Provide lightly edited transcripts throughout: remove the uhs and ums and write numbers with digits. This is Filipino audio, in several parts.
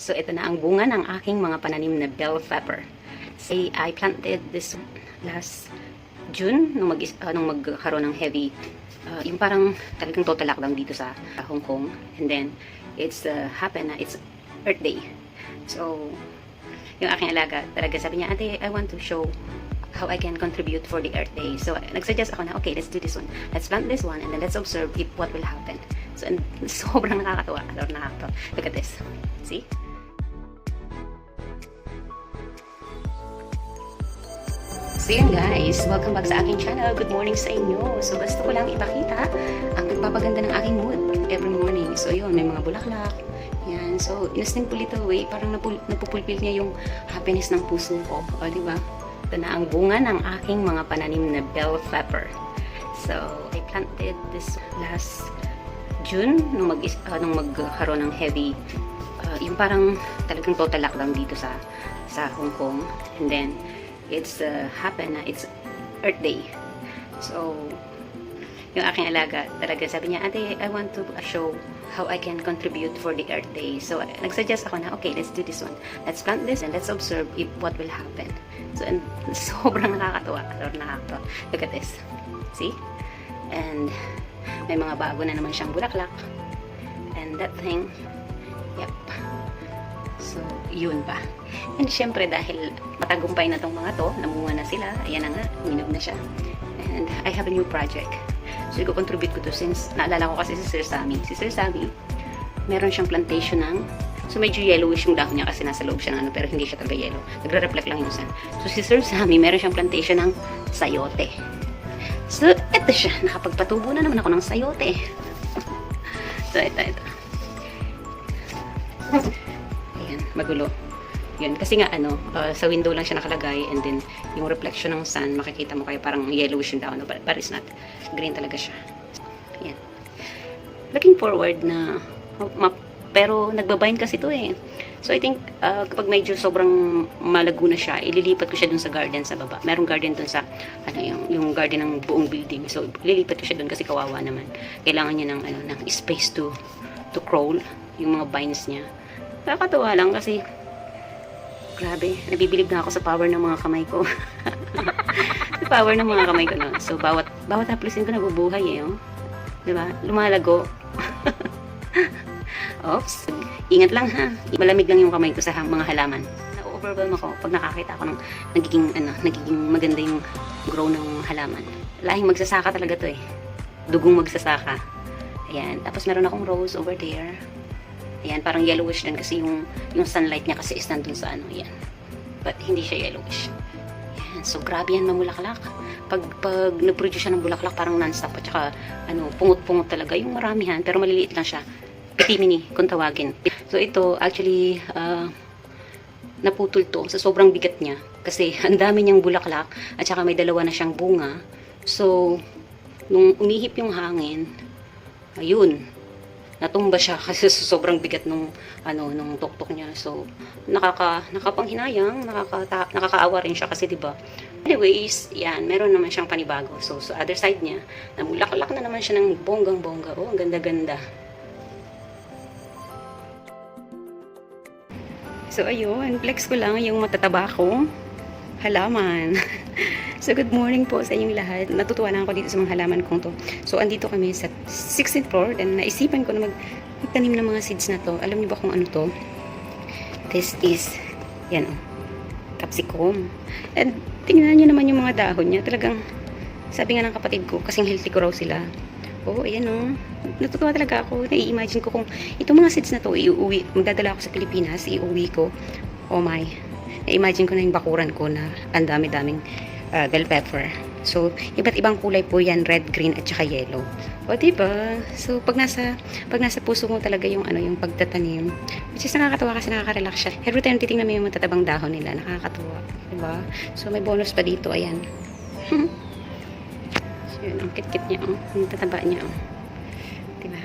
So, ito na ang bunga ng aking mga pananim na bell pepper. Say, I planted this last June, nung magkaroon ng heavy, yung parang talagang total lockdown dito sa Hong Kong. And then, it's happened na it's Earth Day. So, yung aking alaga, talaga sabi niya, Ate, I want to show how I can contribute for the Earth Day. So, nagsuggest ako na, okay, let's do this one. Let's plant this one, and then let's observe what will happen. So, and sobrang nakakatawa. Look at this. See? So yan guys, welcome back sa aking channel. Good morning sa inyo. So gusto ko lang ipakita ang nagpapaganda ng aking mood every morning. So yun, may mga bulaklak. Yan. So in a simple little way, parang napupulpil niya yung happiness ng puso ko. O diba? Ito na ang bunga ng aking mga pananim na bell pepper. So I planted this last June nung magkaroon ng heavy, yung parang talagang total lockdown dito sa Hong Kong. And then it's happened na it's Earth Day. So, yung aking alaga, talaga sabi niya, Ate, I want to show how I can contribute for the Earth Day. So, nagsuggest ako na, okay, let's do this one. Let's plant this and let's observe what will happen. So, and sobrang nakakatawa. Look at this. See? And may mga bago na naman siyang bulaklak. And that thing, yep. So, yun pa. And syempre dahil matagumpay na tong mga to, namunga na sila, ayan na nga, minog na siya. And I have a new project. So, i-contribute ko to since naalala ko kasi si Sir Sammy. Si Sir Sammy, meron siyang plantation ng, so medyo yellowish yung dahon niya kasi nasa loob siya ng ano, pero hindi siya talaga yellow. Nagre-reflect lang yung sun. So, si Sir Sammy, meron siyang plantation ng sayote. So, eto siya. Nakapagpatubo na naman ako ng sayote. So, ito. Ayan, magulo. Yun, kasi nga sa window lang siya nakalagay and then yung reflection ng sun, makikita mo kayo parang yellowish yung daon, but it's not. Green talaga siya. Yan. Looking forward na, pero nagbabind kasi ito eh. So I think kapag medyo sobrang malago na siya, ililipat ko siya dun sa garden sa baba. Merong garden dun sa, yung garden ng buong building. So ililipat ko siya dun kasi kawawa naman. Kailangan niya ng space to crawl, yung mga vines niya. Nakakatawa lang kasi grabe, nabibilib na ako sa power ng mga kamay ko. Sa power ng mga kamay ko, no? So, bawat haplusin ko nabubuhay, eh, oh. Diba? Lumalago. Oops. Ingat lang, ha? Malamig lang yung kamay ko sa mga halaman. Na-overwhelm ako pag nakakita ako ng nagiging maganda yung grow ng halaman. Lahing magsasaka talaga to, eh. Dugong magsasaka. Ayan. Tapos, meron akong rose over there. Ayan, parang yellowish din kasi yung sunlight niya kasi is nandun sa ayan. But hindi siya yellowish. Ayan, so grabe yan mamulaklak. Pag nag-produce siya ng bulaklak, parang non-stop at saka pungot-pungot talaga. Yung maramihan, pero maliliit lang siya. Pitimini, kung tawagin. So ito, actually, naputol to sa sobrang bigat niya. Kasi ang dami niyang bulaklak at saka may dalawa na siyang bunga. So, nung umihip yung hangin, ayun, natumba siya kasi sobrang bigat nung tuktok niya. So nakapanghinayang, nakakaawa rin siya kasi 'di ba. Anyways, yan, meron naman siyang panibago. So sa other side niya, namulaklak na naman siya ng bonggang-bongga. Oh, ang ganda-ganda. So ayun, flex ko lang yung matataba kong halaman. So, good morning po sa inyong lahat. Natutuwa lang ako dito sa mga halaman kong to. So, andito kami sa 16th floor. Then, naisipan ko na magtanim ng mga seeds na to. Alam niyo ba kung ano to? This is, yan o, capsicum. And, tingnan niyo naman yung mga dahon niya. Talagang, sabi nga ng kapatid ko, kasing healthy ko raw sila. Oh, ayan o. Natutuwa talaga ako. Nai-imagine ko kung itong mga seeds na to, iuwi, magdadala ako sa Pilipinas, iuwi ko. Oh my. Na-imagine ko na yung bakuran ko na ang dami-daming bell pepper. So, iba't ibang kulay po yan, red, green, at saka yellow. O, diba? So, pag nasa puso mo talaga yung yung pagtatanim, which is nakakatawa kasi nakaka-relax siya. Every time titingnan mo yung matatabang dahon nila, nakakatawa. Diba? So, may bonus pa dito, ayan. So, yun, ang kit-kit niya, oh. Ang tataba niya, oh. Diba?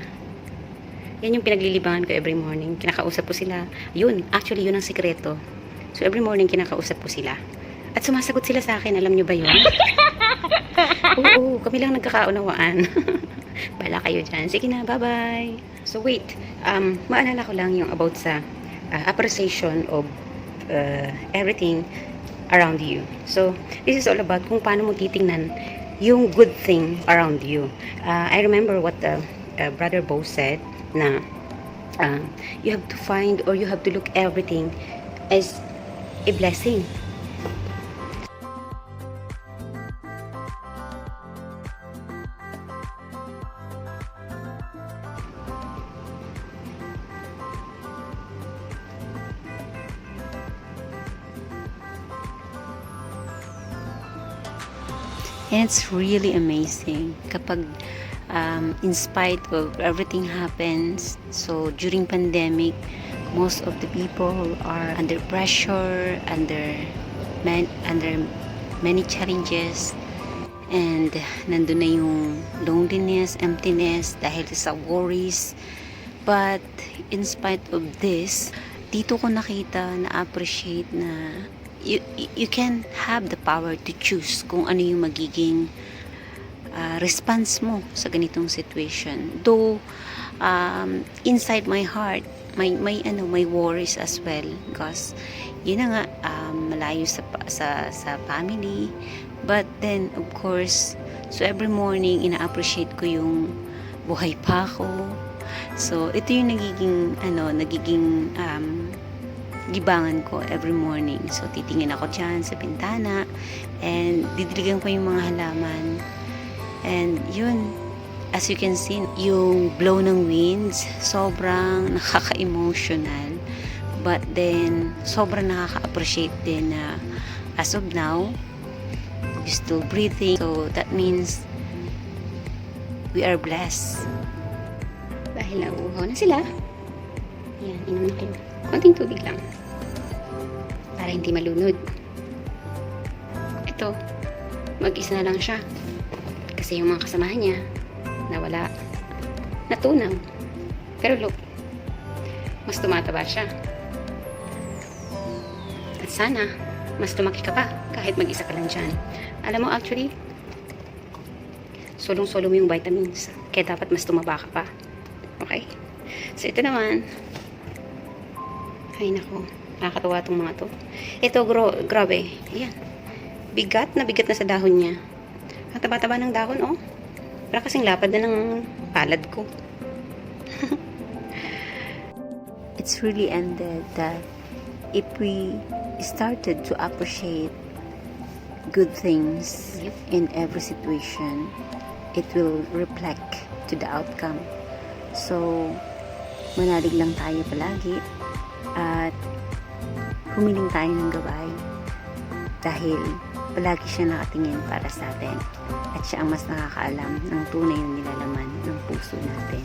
Yan yung pinaglilibangan ko every morning. Kinakausap ko sila. Yun, actually, yun ang sikreto. So, every morning, kinakausap ko sila. At sumasagot sila sa akin, alam nyo ba yun? Oo, kami lang nagkakaunawaan. Bala kayo dyan. Sige na, bye-bye. So wait, maalala ko lang yung about sa appreciation of everything around you. So, this is all about kung paano mo titingnan yung good thing around you. I remember what Brother Bo said na you have to find or you have to look everything as a blessing. And it's really amazing kapag in spite of everything happens. So during pandemic, most of the people are under pressure, under many challenges, and nandun na yung loneliness, emptiness dahil sa worries. But in spite of this, dito ko nakita na appreciate na you can have the power to choose kung ano yung magiging response mo sa ganitong situation. Though inside my heart may worries as well, because yun na nga, malayo sa family. But then of course, so every morning ina-appreciate ko yung buhay pa ako. So ito yung nagiging libangan ko every morning. So titingin ako dyan sa bintana and didiligan ko yung mga halaman. And yun, as you can see, yung blow ng winds, sobrang nakaka-emotional. But then, sobrang nakaka-appreciate din na as of now, we're still breathing. So that means we are blessed. Dahil nauuhaw na sila, yan, inom na kayo. Konting tubig lang para hindi malunod. Ito, mag-isa na lang siya kasi yung mga kasamahan niya nawala, natunaw. Pero look, mas tumataba siya. At sana mas lumaki ka pa kahit mag-isa ka lang dyan. Alam mo, actually, solong-solo mo yung vitamins, kaya dapat mas tumaba ka pa. Okay? So ito naman, ay nako, nakakatawa itong mga to. Ito, grabe. Ayan. Bigat na sa dahon niya. Ang taba-taba ng dahon, oh. Para kasing lapad na ng palad ko. It's really ended that if we started to appreciate good things in every situation, it will reflect to the outcome. So, manalig lang tayo palagi at humiling tayo ng gabay dahil palagi siya nakatingin para sa atin at siya ang mas nakakaalam ng tunay na nilalaman ng puso natin.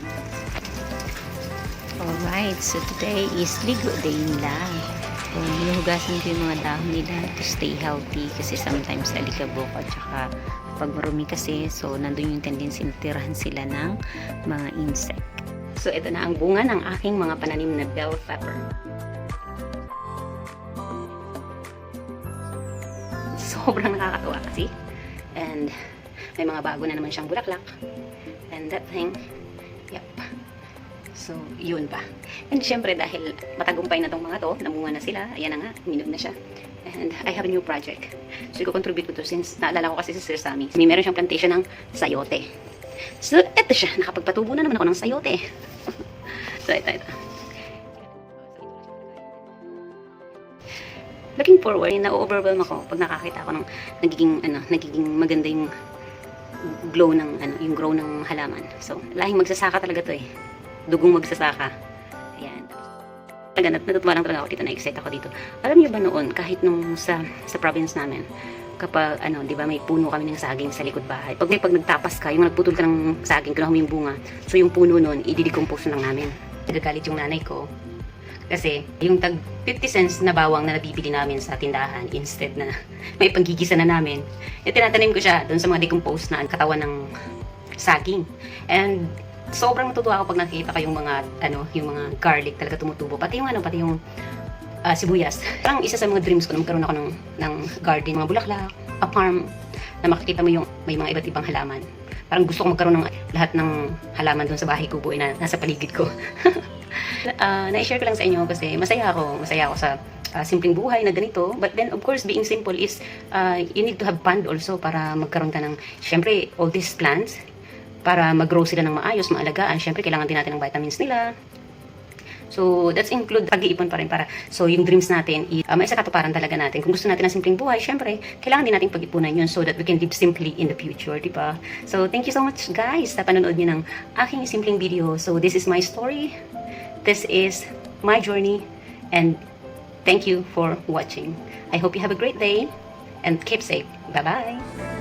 Alright, so today is ligo day nila. So, hinuhugasan ko yung mga dahon nila to stay healthy kasi sometimes alikabok at saka pag marumi kasi, so nandun yung tendency na tirahan sila ng mga insect. So, ito na ang bunga ng aking mga pananim na bell pepper. Sobrang nakakatuwa kasi. And, may mga bago na naman siyang bulaklak. And that thing, yep. So, yun pa. And, syempre, dahil matagumpay na tong mga to, namunga na sila, ayan na nga, minod na siya. And, I have a new project. So, i-contribute ko to since naalala ko kasi si Sir Sammy. Meron siyang plantation ng sayote. So, eto siya. Nakapagpatubo na naman ako ng sayote. So, ito. Looking forward, na-overwhelm ako pag nakakita ako ng nagiging maganda yung glow ng, yung grow ng halaman. So, lahing magsasaka talaga to eh. Dugong magsasaka. Ayan. Talaga, natutuwa lang talaga ako dito. Na-excite ako dito. Alam niyo ba noon, kahit nung sa province namin, kapag, di ba, may puno kami ng saging sa likod bahay. Pag nagtapas ka, yung nagputol ka ng saging, kinuha mo yung bunga. So, yung puno nun, i-decompose lang namin. Nagagalit yung nanay ko. Kasi, yung tag 50 cents na bawang na nabibili namin sa tindahan, instead na may panggigisa na namin, tinatanim ko siya doon sa mga decomposed na katawan ng saging. And, sobrang natutuwa ako pag nakikita ko yung mga, yung mga garlic talaga tumutubo. Pati yung sibuyas. Parang isa sa mga dreams ko na magkaroon ako ng garden, mga bulaklak, a farm, na makikita mo yung may mga iba't ibang halaman. Parang gusto ko magkaroon ng lahat ng halaman doon sa bahay ko buo na nasa paligid ko. Na-share ko lang sa inyo kasi masaya ako sa simpleng buhay na ganito. But then, of course, being simple is, you need to have fund also para magkaroon ka ng, syempre, all these plants, para mag-grow sila ng maayos, maalagaan. Syempre, kailangan din natin ng vitamins nila. So, that's include pag-iipon pa rin para, so yung dreams natin, may isa katuparan talaga natin. Kung gusto natin ng simpleng buhay, syempre, kailangan din natin pag-ipunan yun so that we can live simply in the future, di ba? So, thank you so much guys sa panonood nyo ng aking simpleng video. So, this is my story. This is my journey. And thank you for watching. I hope you have a great day and keep safe. Bye-bye!